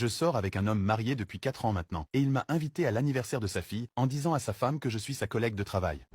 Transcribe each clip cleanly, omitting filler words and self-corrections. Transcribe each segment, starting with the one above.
Je sors avec un homme marié depuis 4 ans maintenant, et il m'a invité à l'anniversaire de sa fille en disant à sa femme que je suis sa collègue de travail.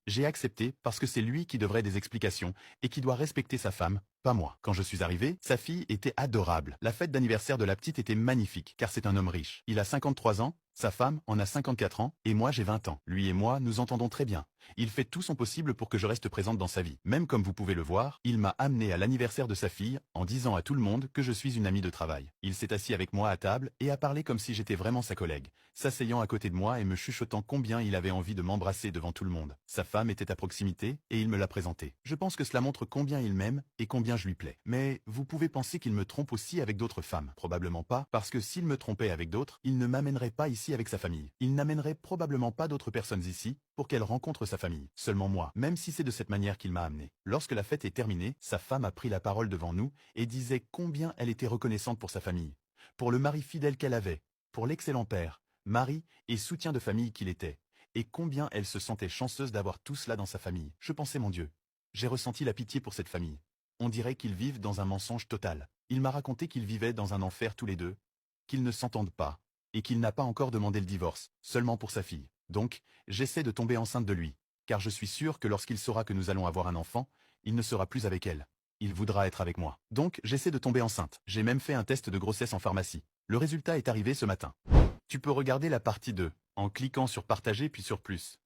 J'ai accepté parce que c'est lui qui devrait des explications et qui doit respecter sa femme, pas moi. Quand je suis arrivé, sa fille était adorable. La fête d'anniversaire de la petite était magnifique, car c'est un homme riche. Il a 53 ans, sa femme en a 54 ans, et moi j'ai 20 ans. Lui et moi nous entendons très bien. Il fait tout son possible pour que je reste présente dans sa vie. Même comme vous pouvez le voir, il m'a amené à l'anniversaire de sa fille en disant à tout le monde que je suis une amie de travail. Il s'est assis avec moi à table et a parlé comme si j'étais vraiment sa collègue, s'asseyant à côté de moi et me chuchotant combien il avait envie de m'embrasser devant tout le monde. Sa femme était à proximité et il me l'a présentée. Je pense que cela montre combien il m'aime et combien je lui plais. Mais vous pouvez penser qu'il me trompe aussi avec d'autres femmes. Probablement pas, parce que s'il me trompait avec d'autres, il ne m'amènerait pas ici avec sa famille. Il n'amènerait probablement pas d'autres personnes ici pour qu'elles rencontrent sa famille. Seulement moi, même si c'est de cette manière qu'il m'a amené. Lorsque la fête est terminée, sa femme a pris la parole devant nous et disait combien elle était reconnaissante pour sa famille, pour le mari fidèle qu'elle avait, pour l'excellent père, mari et soutien de famille qu'il était, et combien elle se sentait chanceuse d'avoir tout cela dans sa famille. Je pensais, mon Dieu, j'ai ressenti la pitié pour cette famille. On dirait qu'ils vivent dans un mensonge total. Il m'a raconté qu'ils vivaient dans un enfer tous les deux, qu'ils ne s'entendent pas, et qu'il n'a pas encore demandé le divorce, seulement pour sa fille. Donc, j'essaie de tomber enceinte de lui, car je suis sûr que lorsqu'il saura que nous allons avoir un enfant, il ne sera plus avec elle. Il voudra être avec moi. Donc, j'essaie de tomber enceinte. J'ai même fait un test de grossesse en pharmacie. Le résultat est arrivé ce matin. Tu peux regarder la partie 2, en cliquant sur partager puis sur plus.